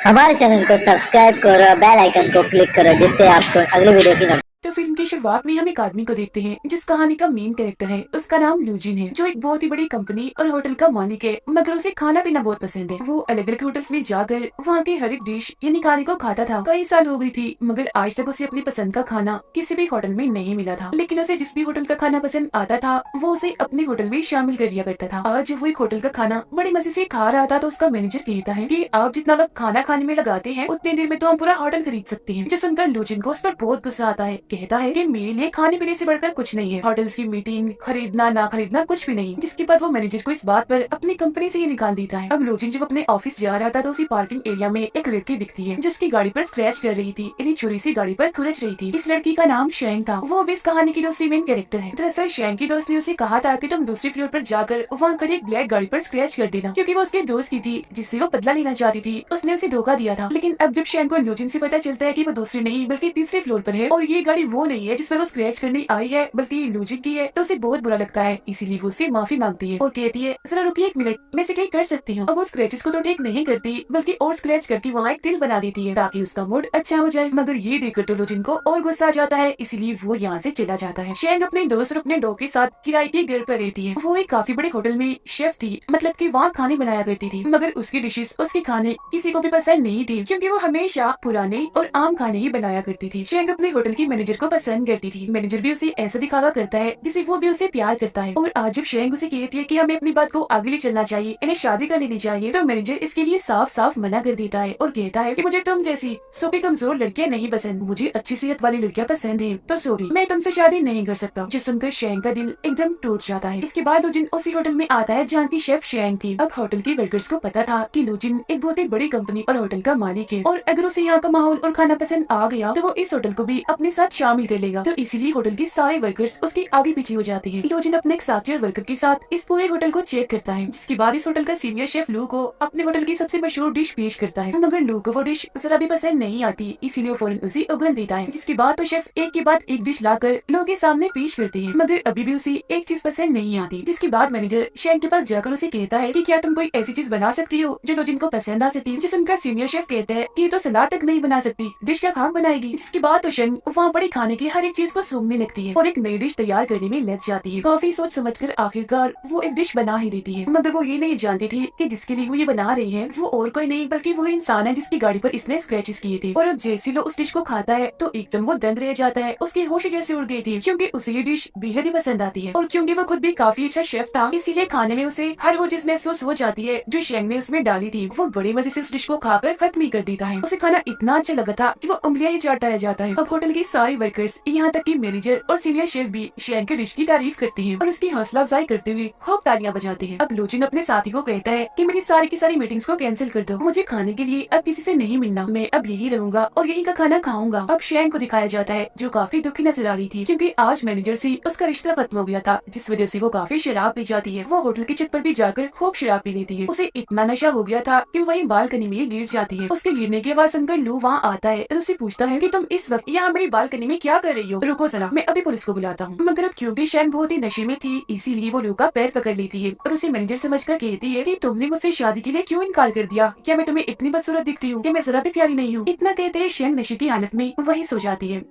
हमारे चैनल को सब्सक्राइब करो, बेल आइकन को क्लिक करो जिससे आपको अगले वीडियो की तो फिल्म की शुरुआत में हम एक आदमी को देखते हैं जिस कहानी का मेन कैरेक्टर है। उसका नाम लूजिन है, जो एक बहुत ही बड़ी कंपनी और होटल का मालिक है, मगर उसे खाना पीना बहुत पसंद है। वो अलग अलग होटल्स में जाकर वहाँ के हर एक डिश यानी खाने को खाता था। कई साल हो गई थी, मगर आज तक उसे अपनी पसंद का खाना किसी भी होटल में नहीं मिला था। लेकिन उसे जिस भी होटल का खाना पसंद आता था वो उसे अपने होटल में शामिल कर दिया करता था। आज जब वो एक होटल का खाना बड़े मजे से खा रहा था तो उसका मैनेजर कहता है कि आप जितना वक्त खाना खाने में लगाते हैं उतने देर में तो हम पूरा होटल खरीद सकते हैं। जो सुनकर लूजिन को उस पर बहुत गुस्सा आता है। कहता है कि मेरे लिए खाने पीने से बढ़कर कुछ नहीं है, होटल्स की मीटिंग, खरीदना ना खरीदना कुछ भी नहीं। जिसके बाद वो मैनेजर को इस बात पर अपनी कंपनी से ही निकाल देता है। अब लूजिन जब अपने ऑफिस जा रहा था तो उसी पार्किंग एरिया में एक लड़की दिखती है जो उसकी गाड़ी पर स्क्रैच कर रही थी, यानी छुरी से गाड़ी पर खुरच रही थी। इस लड़की का नाम शैंग था। वो भी इस कहानी की दूसरी मेन कैरेक्टर है। दरअसल शैंग की दोस्त ने उसे कहा था कि तुम दूसरी फ्लोर पर जाकर वहाँ खड़ी एक ब्लैक गाड़ी पर स्क्रैच कर देना, क्योंकि वो उसके दोस्त की थी जिससे वो बदला लेना चाहती थी। उसने उसे धोखा दिया था। लेकिन अब जब शैंग को लूजिन से पता चलता है कि वो दूसरी नहीं बल्कि तीसरे फ्लोर पर है और ये गाड़ी वो नहीं है जिस पर वो स्क्रैच करने आई है बल्कि लूजिन की है, तो उसे बहुत बुरा लगता है। इसीलिए वो उससे माफी मांगती है और कहती है जरा रुकिए एक मिनट, मैं इसे ठीक कर सकती हूँ। अब वो स्क्रैचेस को तो ठीक नहीं करती बल्कि और स्क्रैच करके वहाँ एक दिल बना देती है ताकि उसका मूड अच्छा हो जाए। मगर ये देखकर तो लूजिन को और गुस्सा आ जाता है, इसीलिए वो यहाँ से चला जाता है। शैंग अपने दोस्त और अपने डॉग के साथ किराए के घर पर रहती है। वो एक काफी बड़े होटल में शेफ थी, मतलब कि वहाँ खाने बनाया करती थी, मगर उसकी डिशेस उसके खाने किसी को भी पसंद नहीं थी क्योंकि वो हमेशा पुराने और आम खाने ही बनाया करती थी। शैंग अपने होटल की मैनेजर को पसंद करती थी। मैनेजर भी उसे ऐसा दिखावा करता है जिसे वो भी उसे प्यार करता है। और आज जब शैंग उसे कहती है कि हमें अपनी बात को आगे ले चलना चाहिए, इन्हें शादी कर लेनी चाहिए, तो मैनेजर इसके लिए साफ साफ मना कर देता है और कहता है कि मुझे तुम जैसी सोपी कमजोर लड़कियां नहीं पसंद, मुझे अच्छी सेहत वाली लड़कियां पसंद है, तो सॉरी मैं तुमसे शादी नहीं कर सकता। जो सुनकर शैंग का दिल एकदम टूट जाता है। इसके बाद लूजिन उसी होटल में आता है जहाँ की शेफ शैंग थी। अब होटल के वर्कर्स को पता था कि लूजिन एक बहुत ही बड़ी कंपनी और होटल का मालिक है और अगर उसे यहाँ का माहौल और खाना पसंद आ गया तो वो इस होटल को भी अपने साथ शामिल कर लेगा। तो इसीलिए होटल के सारे वर्कर्स उसके आगे पीछे हो जाते हैं। लूजिन अपने एक साथी और वर्कर के साथ इस पूरे होटल को चेक करता है, जिसके बाद इस होटल का सीनियर शेफ लू को अपने होटल की सबसे मशहूर डिश पेश करता है, मगर लू को वो डिश जरा भी पसंद नहीं आती, इसीलिए वो फौरन उसे उगल देता है। जिसके बाद तो शेफ एक के बाद एक डिश लाकर लू के सामने पेश करते हैं, मगर अभी भी उसे एक चीज पसंद नहीं आती। जिसके बाद मैनेजर शैंग के पास जाकर उसे कहता है कि क्या तुम कोई ऐसी चीज बना सकती हो जो लूजिन को पसंद आ सके। जिस उनका सीनियर शेफ कहता है कि ये तो सलाद तक नहीं बना सकती, डिश क्या खाम बनाएगी। जिसके बाद तो शैंग वहाँ बड़े खाने की हर एक चीज को सूंघने लगती है और एक नई डिश तैयार करने में लग जाती है। काफी सोच समझकर आखिरकार वो एक डिश बना ही देती है, मगर वो ये नहीं जानती थी कि जिसके लिए वो ये बना रही है वो और कोई नहीं बल्कि वो इंसान है जिसकी गाड़ी पर इसने स्क्रैचेस किए थे। और अब जैसे लो उस डिश को खाता है तो एकदम वो दंग रह जाता है, उसकी होश जैसे उड़ गई थी क्योंकि उसे ये डिश बेहद ही पसंद आती है। और क्योंकि वो खुद भी काफी अच्छा शेफ था इसीलिए खाने में उसे हर वो चीज महसूस हो जाती है जो शैंग ने उसमें डाली थी। वो बड़े मजे से उस डिश को खाकर खत्म ही कर देता है। उसे खाना इतना अच्छा लगा था कि वो उंगलियां ही चाटता रह जाता है। अब होटल की सारी वर्कर्स यहाँ तक कि मैनेजर और सीनियर शेफ भी शैंग के डिश की तारीफ करती है और उसकी हौसला अफजाई करते हुए खूब तालियां बजाते हैं। अब लूजिन अपने साथी को कहता है कि मेरी सारी की सारी मीटिंग्स को कैंसिल कर दो, मुझे खाने के लिए अब किसी से नहीं मिलना, मैं अब यही रहूंगा और यही का खाना खाऊंगा। अब शैंग को दिखाया जाता है जो काफी दुखी नजर आ रही थी क्योंकि आज मैनेजर से उसका रिश्ता खत्म हो गया था, जिस वजह से वो काफी शराब पी जाती है। वो होटल की छत पर भी जाकर खूब शराब पी लेती है। उसे इतना नशा हो गया था कि वही बालकनी में गिर जाती है। उसके गिरने की आवाज सुनकर लू वहाँ आता है और उसे पूछता है कि तुम इस वक्त यहाँ मेरी बालकनी में क्या कर रही हो, रुको जरा मैं अभी पुलिस को बुलाता हूँ। मगर अब क्योंकि शैंग बहुत ही नशे में थी इसीलिए वो लू का पैर पकड़ लेती है और उसे मैनेजर समझकर कहती है कि तुमने मुझसे शादी के लिए क्यों इनकार कर दिया, क्या मैं तुम्हें इतनी बदसूरत दिखती हूँ, क्या मैं जरा भी प्यारी नहीं हूँ। इतना कहते हैं शैंग नशे की हालत में वही सो जाती है।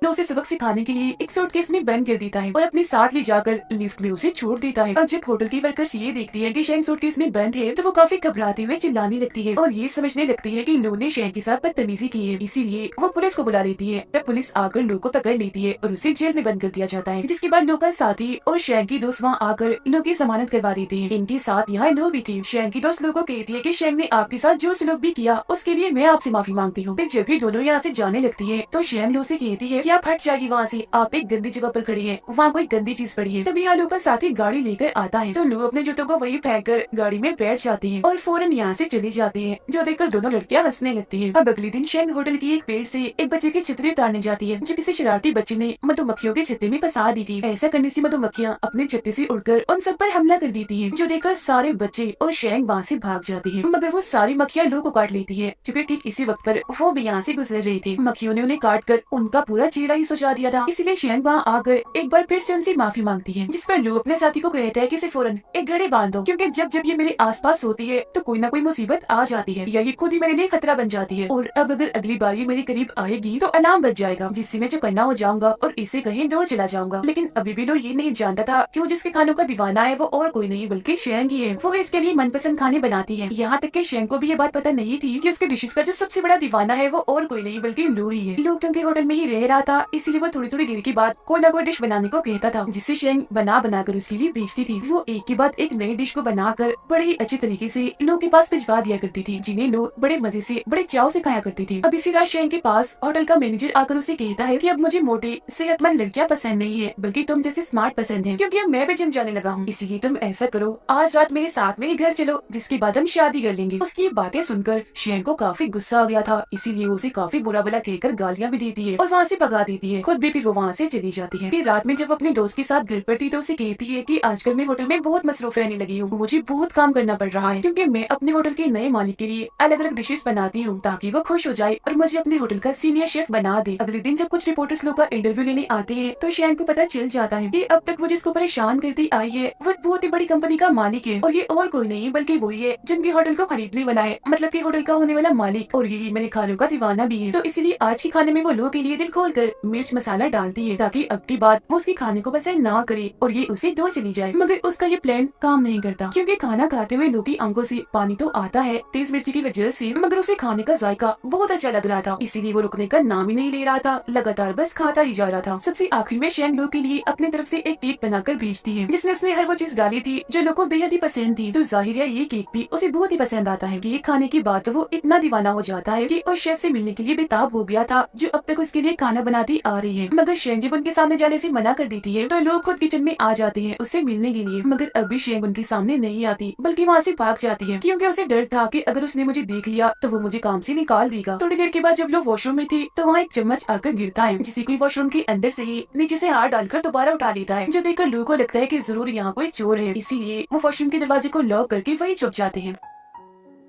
तो उसे सबक सिखाने के लिए एक सूटकेस में बंद कर देता है और अपने साथ ले जाकर लिफ्ट में उसे छोड़ देता है। अब जब होटल की वर्कर्स ये देखती है कि शैंग सूटकेस में बंद है तो वो काफी घबराते हुए चिल्लाने लगती है और ये समझने लगती है कि लू ने शैंग के साथ बदतमीजी की है, इसीलिए वो पुलिस को बुला लेती है। तब पुलिस आकर लू को पकड़ लेती है और उसे जेल में बंद कर दिया जाता है। जिसके बाद लू का साथी और शैंग की दोस्त वहाँ आकर लू की जमानत करवा देते हैं। इनके साथ यहाँ लू भी थी। शैंग की दोस्त लू को कहती है कि शैंग ने आपके साथ जो सलूक भी किया उसके लिए मैं आपसे माफी मांगती हूँ। फिर जब भी दोनों यहाँ से जाने लगती है तो शैंग लू से कहती है कि आप हट जाएगी वहाँ से, आप एक गंदी जगह पर खड़ी हैं, वहाँ कोई गंदी चीज पड़ी है। तभी लू का साथी गाड़ी लेकर आता है तो लू अपने जूतों को वही फेंक कर गाड़ी में बैठ जाते हैं और फौरन यहाँ से चली जाती है, जो देखकर दोनों लड़कियां हंसने लगती हैं। अब अगले दिन शैंग होटल की एक पेड़ से एक बच्चे की छतरी उतारने जाती है जो किसी शरारती बच्चे ने मधुमक्खियों के छत्ते में फंसा दी थी। ऐसा करने से मधुमक्खियां अपने छत्ते से उड़कर उन सब पर हमला कर देती हैं, जो देखकर सारे बच्चे और शैंग वहाँ से भाग जाती है। मगर वो सारी मक्खियां लू को काट लेती है क्योंकि ठीक इसी वक्त पर वो भी यहाँ से गुजर रही थी। मक्खियों ने उन्हें काट कर उनका पूरा चेहरा ही सुझा दिया था। इसलिए शेंग वहाँ आकर एक बार फिर से उनसे माफी मांगती है, जिस पर लू अपने साथी को कहता है कि इसे फौरन एक घड़ी बांध दो, क्योंकि जब जब ये मेरे आसपास होती है तो कोई ना कोई मुसीबत आ जाती है या ये खुद ही मेरे लिए खतरा बन जाती है। और अब अगर अगली बार ये मेरे करीब आएगी तो अलार्म बज जाएगा, जिससे मैं चौकन्ना हो जाऊंगा और इसे कहीं दूर चला जाऊंगा। लेकिन अभी भी लो ये नहीं जानता था कि वो जिसके खानों का दीवाना है वो और कोई नहीं बल्कि शेंग ही है। वो इसके लिए मनपसंद खाने बनाती है। यहाँ तक कि शेंग को भी ये बात पता नहीं थी कि उसके डिशेस का जो सबसे बड़ा दीवाना है वो और कोई नहीं बल्कि लू ही है। लू क्योंकि होटल में ही रह रहा था, इसीलिए वो थोड़ी थोड़ी देर के बाद कोई ना कोई डिश बनाने को कहता था, जिससे शेंग बना बनाकर उसके लिए बेचती थी। वो एक के बाद एक नई डिश को बनाकर बड़े ही अच्छे तरीके से लू के पास भिजवा दिया करती थी, जिन्हें लू बड़े मजे से बड़े चाव से खाया करती थी। अब इसी रात शेंग के पास होटल का मैनेजर आकर उसे कहता है कि अब मुझे मोटी सेहतमंद लड़कियां पसंद नहीं है बल्कि तुम जैसे स्मार्ट पसंद है, क्योंकि अब मैं भी जिम जाने लगा हूँ। इसलिए तुम ऐसा करो, आज रात मेरे साथ मेरे घर चलो, जिसके बाद हम शादी कर लेंगे। उसकी ये बातें सुनकर शेंग को काफी गुस्सा आ गया था, इसीलिए उसे काफी बुरा भला कहकर गालियां भी देती है और वहाँ से भगा देती है। खुद भी फिर वो वहाँ से चली जाती है। फिर रात में जब अपने दोस्त के साथ घर पर थी तो उसे कहती है कि आजकल मैं होटल में बहुत मसरूफ रहने लगी हूँ, मुझे बहुत काम करना पड़ रहा है, क्योंकि मैं अपने होटल के नए मालिक के लिए अलग अलग डिशेस बनाती हूँ ताकि वो खुश हो जाए और मुझे अपने होटल का सीनियर शेफ बना दे। अगले दिन जब कुछ रिपोर्टर्स लोग का इंटरव्यू लेने आते हैं तो शेंग को पता चल जाता है कि अब तक वो जिसको परेशान करती आई है वो बहुत ही बड़ी कंपनी का मालिक है, और ये और कोई नहीं बल्कि वही है जिनके होटल को खरीदने वाला है, मतलब कि होटल का होने वाला मालिक, और यही मेरे खानों का दीवाना भी है। तो इसीलिए आज के खाने में वो लोगों के लिए दिल खोल कर मिर्च मसाला डालती है ताकि अब की बात वो उसके खाने को पसंद ना करे और ये उसे दूर चली जाए। मगर उसका ये प्लान काम नहीं करता, क्योंकि खाना खाते हुए लोग की आंखों से पानी तो आता है तेज मिर्ची की वजह से, मगर उसे खाने का जायका बहुत अच्छा लग रहा था, इसीलिए वो रुकने का नाम ही नहीं ले रहा था, लगातार बस खाता ही जा रहा था। सबसे आखिरी में शेंग लोग के लिए अपनी तरफ से एक केक बनाकर भेजती है, जिसमें उसने हर वो चीज डाली थी जो लोगों को बेहद ही पसंद थी। तो जाहिर है ये केक भी उसे बहुत ही पसंद आता है। केक खाने की बात वो इतना दीवाना हो जाता है कि उस शेफ से मिलने के लिए बेताब हो गया था जो अब तक उसके लिए खाना बनाती आ रही है। मगर शेंग जब उनके सामने जाने से मना कर देती है तो लोग खुद किचन में आ जाते हैं उससे मिलने के लिए, मगर अभी शेंग उनके सामने नहीं आती बल्कि वहाँ से भाग जाती है, क्योंकि उसे डर था कि अगर उसने मुझे देख लिया तो वो मुझे काम से निकाल देगा। थोड़ी देर के बाद जब लोग वॉशरूम में थी तो वहाँ एक चम्मच आकर गिरता है, जिसे कोई वॉशरूम के अंदर से ही नीचे से हाथ डालकर दोबारा उठा लेता है, जो देखकर लोगों को लगता है कि जरूर यहाँ कोई चोर है, इसीलिए वो वॉशरूम के दरवाजे को लॉक करके वही छुप जाते हैं।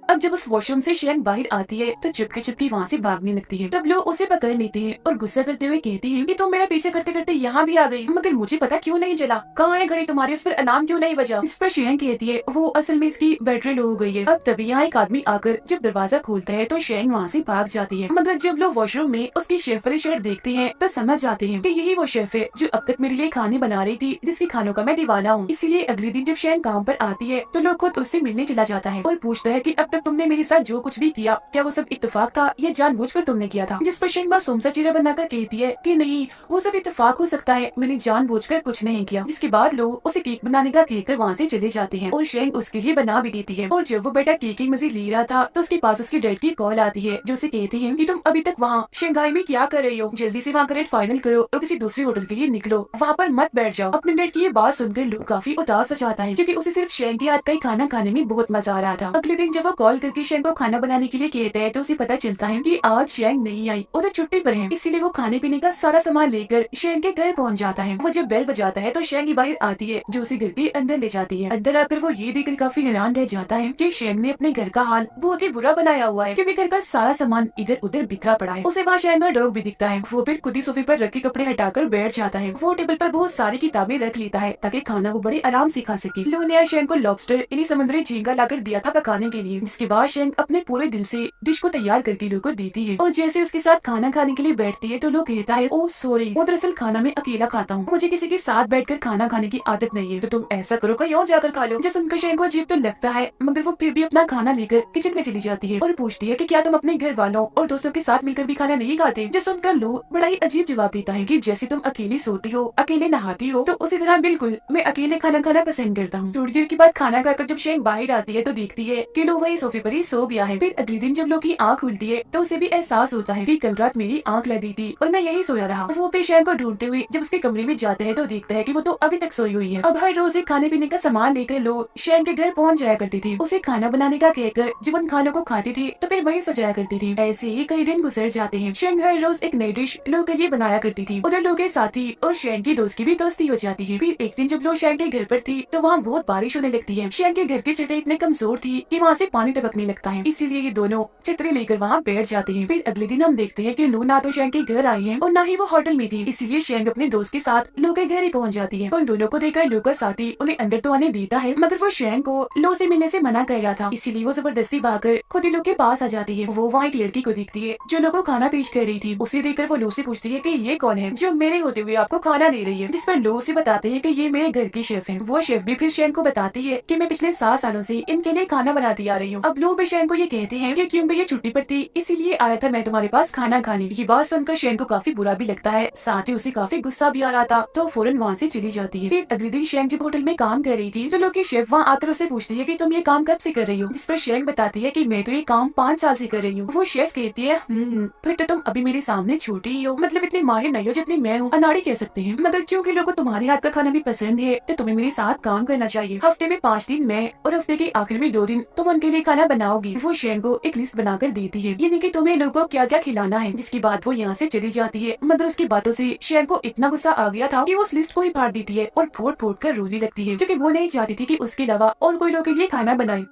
अब जब उस वॉशरूम से शेंग बाहर आती है तो चुपके चुपके वहाँ से भागने लगती है। तब लोग उसे पकड़ लेते हैं और गुस्सा करते हुए कहते हैं कि तुम मेरा पीछे करते करते यहाँ भी आ गई, मगर मुझे पता क्यों नहीं चला, कहाँ है घड़ी तुम्हारी, उस पर अलार्म क्यों नहीं बजा। इस पर शेंग कहती है वो असल में इसकी बैटरी लो हो गई है। अब तभी यहाँ एक आदमी आकर जब दरवाजा खोलता है तो शेंग वहाँ से भाग जाती है, मगर जब लोग वॉशरूम में उसकी शेफ वाली शर्ट देखते हैं तो समझ जाते हैं कि यही वो शेफ है जो अब तक मेरे लिए खाने बना रही थी, जिसके खानों का मैं दीवाना हूँ। इसीलिए अगले दिन जब शेंग काम पर आती है तो लोग खुद उससे मिलने चला जाता है और पूछता है कि अब तक तुमने मेरे साथ जो कुछ भी किया क्या वो सब इत्तेफाक था या जानबूझकर तुमने किया था। जिस पर शेंग मासूम सा चेहरा बनाकर कहती है कि नहीं, वो सब इत्तेफाक हो सकता है, मैंने जानबूझकर कुछ नहीं किया। जिसके बाद लोग उसे केक बनाने का कहकर वहाँ से चले जाते हैं और शेंग उसके लिए बना भी देती है। और जब वो बेटा केक की मजे ले रहा था तो उसके पास उसकी डैड की कॉल आती है जो उसे कहती है कि तुम अभी तक वहाँ शंघाई में क्या कर रही हो, जल्दी से वहाँ का रेट फाइनल करो और किसी दूसरे होटल के लिए निकलो, वहाँ पर मत बैठ जाओ। अपने डैड की ये बात सुनकर लू काफी उदास हो जाता है, क्योंकि उसे सिर्फ शेंग के हाथ का ही खाना खाने में बहुत मजा आ रहा था। अगले दिन जब वो कॉल करके शेंग को खाना बनाने के लिए कहता है तो उसे पता चलता है कि आज शेंग नहीं आई, वो तो छुट्टी पर है, इसीलिए वो खाने पीने का सारा सामान लेकर शेंग के घर पहुंच जाता है। वो जब बेल बजाता है तो शेंग बाहर आती है जो उसे घर के अंदर ले जाती है। अंदर आकर वो ये देखकर काफी हैरान रह जाता है कि शेंग ने अपने घर का हाल बहुत ही बुरा बनाया हुआ है, क्योंकि घर का सारा सामान इधर उधर बिखरा पड़ा है। उसे वहाँ शेंग का डॉग भी दिखता है। वो फिर खुद ही सोफे पर रखे कपड़े हटाकर बैठ जाता है। वो टेबल पर बहुत सारी किताबें रख लेता है ताकि खाना वो बड़े आराम से खा सके। लो ने शेंग को लॉबस्टर यानी समुद्री झींगा लाकर दिया था पकाने के लिए, जिसके बाद शेंग अपने पूरे दिल से डिश को तैयार करके लोग को देती है। और जैसे उसके साथ खाना खाने के लिए बैठती है तो लोग कहता है ओ सॉरी, वो दरअसल खाना मैं अकेला खाता हूँ, मुझे किसी के साथ बैठकर खाना खाने की आदत नहीं है, तो तुम ऐसा करो कहीं और जाकर खा लो। जो सुनकर शेंग को अजीब तो लगता है, मगर वो फिर भी अपना खाना लेकर किचन में चली जाती है और पूछती है कि क्या तुम अपने घर वालों और दोस्तों के साथ मिलकर भी खाना नहीं खाते। जो सुनकर लो बड़ा ही अजीब जवाब देता है कि जैसे तुम अकेली सोती हो, अकेले नहाती हो, तो उसी तरह बिल्कुल मैं अकेले खाना खाना पसंद करता हूँ। थोड़ी देर के बाद खाना खाकर जब शेंग बाहर आती है तो देखती है कि लो वही सोफे पर ही सो गया है। फिर अगले दिन जब लोग की आँख खुलती है तो उसे भी एहसास होता है कि कल रात मेरी आंख लगी थी और मैं यही सोया रहा। वो भी शेंग को ढूंढते हुए जब उसके कमरे में जाता है तो देखता है कि वो तो अभी तक सोई हुई है। अब हर रोज एक खाने पीने का सामान लेकर लोग शेंग के घर पहुंच जाया करती थी। उसे खाना बनाने का कहकर जब उन खानों को खाती थी तो फिर वही सो जाया करती थी। ऐसे ही कई दिन गुजर जाते हैं। शेंग हर रोज एक नई डिश लोग के लिए बनाया करती थी। उधर लोग के साथी और शेंग की दोस्त की भी दोस्ती हो जाती है। फिर एक दिन जब लोग शेंग के घर पर थी तो वहाँ बहुत बारिश होने लगती है। शेंग के घर की छतें इतने कमजोर थी कि वहाँ से पानी पानी टपकने लगता है। इसीलिए ये दोनों छतरी लेकर वहाँ बैठ जाते हैं। फिर अगले दिन हम देखते हैं कि लू ना तो शेंग के घर आई है और ना ही वो होटल में थी। इसीलिए शेंग अपने दोस्त के साथ लू के घर ही पहुँच जाती है। उन दोनों को देखकर लू का साथी उन्हें अंदर तो आने देता है, मगर वो शेंग को लू से मिलने से मना कर रहा था। इसीलिए वो जबरदस्ती भागकर खुद ही लू के पास आ जाती है। वो वहाँ एक लड़की को देखती है जो लू को खाना पेश कर रही थी। उसे देखकर वो लू से पूछती है कि ये कौन है जो मेरे होते हुए आपको खाना दे रही है, जिस पर लू उसे बताते हैं कि ये मेरे घर की शेफ है। वो शेफ भी फिर शेंग को बताती है कि मैं पिछले 7 सालों से इनके लिए खाना बनाती आ रही हूँ। अब लू भी शेंग को ये कहते हैं कि क्योंकि ये छुट्टी पर थी इसीलिए आया था मैं तुम्हारे पास खाना खाने। ये बात सुनकर शेंग को काफी बुरा भी लगता है, साथ ही उसे काफी गुस्सा भी आ रहा था, तो फौरन वहाँ से चली जाती है। फिर अगले दिन शेंग जब होटल में काम कर रही थी तो लू की शेफ वहाँ आकर उसे पूछती है कि तुम ये काम कब से कर रही हो, जिस पर शेंग बताती है कि मैं तो ये काम 5 साल से कर रही हूँ। वो शेफ कहती है फिर तो तुम अभी मेरे सामने छोटी ही हो, मतलब इतनी माहिर नहीं हो जितनी मैं हूँ, अनाड़ी कह सकते हैं, मगर क्योंकि लोगों को तुम्हारे हाथ का खाना भी पसंद है तो तुम्हें मेरे साथ काम करना चाहिए। हफ्ते में 5 दिन मैं और हफ्ते के आखिर में 2 दिन तुम उनके लिए खाना बनाओगी। वो शेंग को एक लिस्ट बनाकर देती है, यानी कि तुम्हें लोगों को क्या क्या खिलाना है। जिसके बाद वो यहाँ से चली जाती है, मगर उसकी बातों से शेंग को इतना गुस्सा आ गया था कि वो उस लिस्ट को ही फाड़ देती है और फोड़ फोड़ कर रोने लगती है, क्योंकि वो नहीं चाहती थी कि उसके अलावा और कोई लोग के लिए खाना बनाए।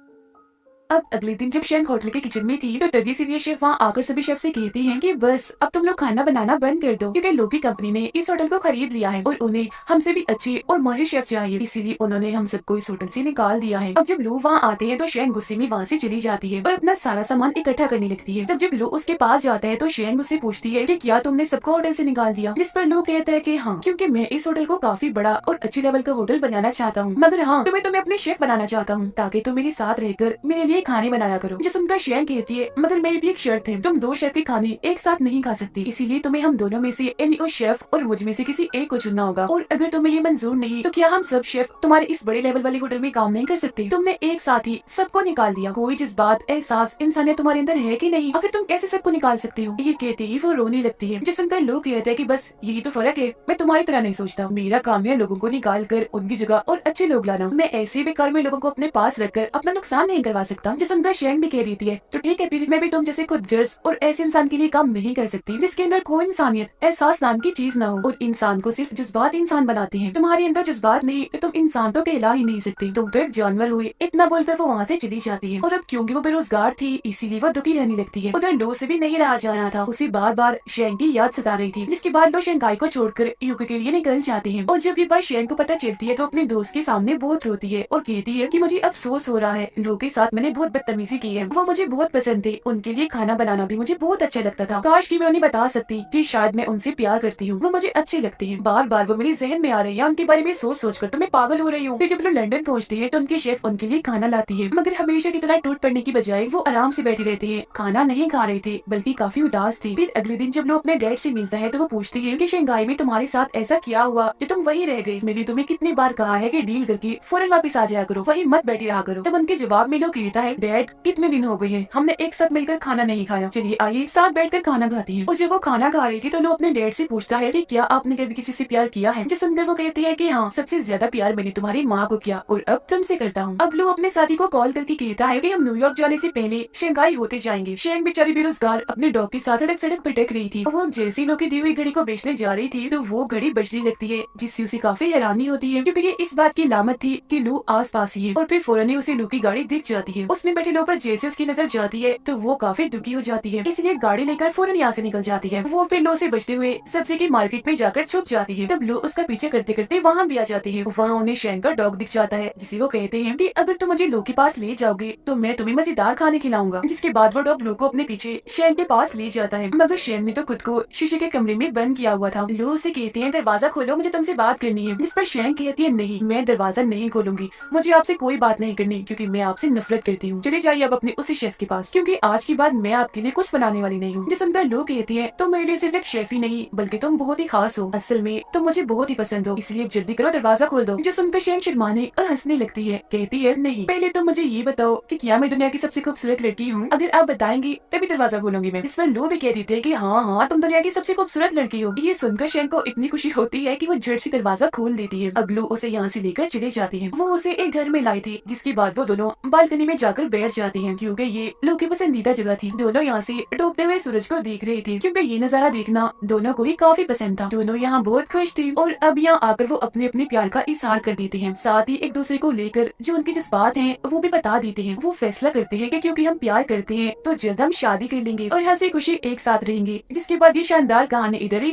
अब अगले दिन जब शेंग होटल के किचन में थी तो तभी से ये शेफ वहाँ आकर सभी शेफ से कहती हैं कि बस अब तुम लोग खाना बनाना बंद कर दो, क्योंकि लोग की कंपनी ने इस होटल को खरीद लिया है और उन्हें हमसे भी अच्छे और माहिर शेफ चाहिए, इसीलिए उन्होंने हम सबको इस होटल से निकाल दिया है। अब जब लू वहाँ आते हैं तो शेंग गुस्से में वहाँ से चली जाती है और अपना सारा सामान इकट्ठा करने लगती है। तब जब लू उसके पास जाता है तो शेंग उससे पूछती है कि क्या तुमने सबको होटल से निकाल दिया, जिस पर लू कहता है कि हाँ, क्योंकि मैं इस होटल को काफी बड़ा और अच्छे लेवल का होटल बनाना चाहता हूँ, मगर हाँ तुम्हें अपने शेफ बनाना चाहता हूँ ताकि तुम मेरे साथ रहकर मेरे लिए खाने बनाया करो। जो सुनकर शेंग कहती है मगर मेरी भी एक शर्त है, तुम 2 शेफ के खाने एक साथ नहीं खा सकती, इसीलिए तुम्हें हम दोनों में से यानी उस शेफ और मुझ में से किसी एक को चुनना होगा, और अगर तुम्हें ये मंजूर नहीं तो क्या हम सब शेफ तुम्हारे इस बड़े लेवल वाले होटल में काम नहीं कर सकते। तुमने एक साथ ही सबको निकाल दिया, कोई जज्बात एहसास इंसानियत तुम्हारे अंदर है कि नहीं, आखिर तुम कैसे सबको निकाल सकते हो। ये कहते ही वो रोने लगती है। जो सुनकर लोग कहते हैं कि बस यही तो फर्क है, मैं तुम्हारी तरह नहीं सोचता, मेरा काम है लोगों को निकाल कर उनकी जगह और अच्छे लोग लाना, मैं ऐसे बेकार में लोगों को अपने पास रखकर अपना नुकसान नहीं करवा सकता। जो सुनकर शेंग भी कह देती है तो ठीक है, फिर मैं भी तुम जैसे खुद गर्ज और ऐसे इंसान के लिए काम नहीं कर सकती जिसके अंदर कोई इंसानियत एहसास नाम की चीज ना हो, और इंसान को सिर्फ जज्बात इंसान बनाते हैं। तुम्हारे अंदर जज्बात नहीं तो तुम इंसान तो कहला ही नहीं सकते, तुम तो एक जानवर हुए। इतना बोलकर वो वहाँ से चली जाती है। और अब क्योंकि वो बेरोजगार थी इसीलिए वो दुखी रहने लगती है। उधर लो से भी नहीं रहा जा रहा था, उसे बार बार शेंग की याद सता रही थी, जिसके बाद वो शेंघाई को छोड़कर यूके के लिए निकल जाती है। और जब ये बात शेंग को पता चलती है तो अपने दोस्त के सामने बहुत रोती है और कहती है कि मुझे अफसोस हो रहा है, लो के साथ मैंने बहुत बदतमीजी की है, वो मुझे बहुत पसंद थे, उनके लिए खाना बनाना भी मुझे बहुत अच्छा लगता था, काश कि मैं उन्हें बता सकती कि शायद मैं उनसे प्यार करती हूँ, वो मुझे अच्छे लगते हैं, बार बार वो मेरे जहन में आ रही है, उनके बारे में सोच सोच कर तो मैं पागल हो रही हूँ। फिर जब लोग लंदन पहुँचते हैं तो उनके शेफ उनके लिए खाना लाती है, मगर हमेशा की तरह टूट पड़ने की बजाय वो आराम से बैठे रहते हैं, खाना नहीं खा रहे थे बल्कि काफी उदास थे। फिर अगले दिन जब लोग अपने डैड से मिलता है तो वो पूछती है कि शंघाई में तुम्हारे साथ ऐसा क्या हुआ कि तुम वहीं रह गई, मैंने तुम्हें कितनी बार कहा है कि डील करके फौरन वापस आ जाया करो, वहीं मत बैठी रहा करो। तब उनके जवाब में लोग कहता है डैड कितने दिन हो गए हैं हमने एक साथ मिलकर खाना नहीं खाया, चलिए आइए साथ बैठकर खाना खाते हैं। और जब वो खाना खा रही थी तो लोग अपने डैड से पूछता है कि क्या आपने कभी किसी से प्यार किया है, जिस सुनकर वो कहती है कि हाँ सबसे ज्यादा प्यार मैंने तुम्हारी माँ को किया और अब तुमसे करता हूँ। अब लोग अपने साथी को कॉल करके कहता है कि हम न्यूयॉर्क जाने से पहले शंघाई होते जाएंगे। शेंग बेचारी बेरोजगार अपने डॉग के साथ सड़क सड़क भटक रही थी। वो जैसी लोग की दी हुई घड़ी को बेचने जा रही थी तो वो घड़ी बजने लगती है, जिससे उसे काफी हैरानी होती है क्योंकि ये इस बात की लामत थी कि लू आस पास ही है। और फिर फौरन ही उसे लू की गाड़ी दिख जाती है। उसमें बैठे लोग पर जैसे उसकी नजर जाती है तो वो काफी दुखी हो जाती है, इसलिए गाड़ी लेकर फौरन यहाँ से निकल जाती है। वो फिर लो से बचते हुए सब्जी की मार्केट में जाकर छुप जाती है। तब लो उसका पीछे करते करते वहाँ भी आ जाती है। वहाँ उन्हें शेंग का डॉग दिख जाता है, जिसे वो कहते हैं कि अगर तुम मुझे लो के पास ले जाओगे तो मैं तुम्हें मजेदार खाने खिलाऊंगा। जिसके बाद वो डॉग लो को अपने पीछे शेंग के पास ले जाता है, मगर शेंग ने तो खुद को शीशे के कमरे में बंद किया हुआ था। लो उसे कहते हैं दरवाजा खोलो, मुझे तुमसे बात करनी है। जिस पर शेंग कहती है नहीं, मैं दरवाजा नहीं खोलूंगी, मुझे आपसे कोई बात नहीं करनी क्योंकि मैं आपसे नफरत करती हूँ। चले जाइए अब अपने उसी शेफ के पास, क्योंकि आज के बाद मैं आपके लिए कुछ बनाने वाली नहीं हूँ। जो सुनकर लो कहती है तुम मेरे लिए सिर्फ एक शेफ ही नहीं बल्कि तुम बहुत ही खास हो, असल में तुम मुझे बहुत ही पसंद हो, इसलिए जल्दी करो दरवाजा खोल दो। जो सुनकर शेंग शर्माने और हंसने लगती है, कहती है नहीं, पहले तुम मुझे ये बताओ कि क्या मैं दुनिया की सबसे खूबसूरत लड़की हूँ, अगर आप बताएंगी तभी दरवाजा खोलूंगी मैं। इस पर लो भी कह देते है कि हाँ हाँ तुम दुनिया की सबसे खूबसूरत लड़की हो। ये सुनकर शेंग को इतनी खुशी होती है कि वो झट से दरवाजा खोल देती है। अब लो उसे यहाँ से लेकर चले जाती है। वो उसे एक घर में लाई थी, जिसके बाद वो दोनों बालकनी में जाकर बैठ जाते हैं क्योंकि ये लोग की पसंदीदा जगह थी। दोनों यहाँ से डूबते हुए सूरज को देख रहे थे क्योंकि ये नजारा देखना दोनों को ही काफी पसंद था। दोनों यहाँ बहुत खुश थे और अब यहाँ आकर वो अपने अपने प्यार का इजहार कर देते हैं। साथ ही एक दूसरे को लेकर जो उनके जज्बात हैं वो भी बता देते हैं। वो फैसला करते हैं कि क्योंकि हम प्यार करते हैं तो जल्द हम शादी कर लेंगे और हंसी खुशी एक साथ रहेंगे। जिसके बाद ये शानदार कहानी इधर ही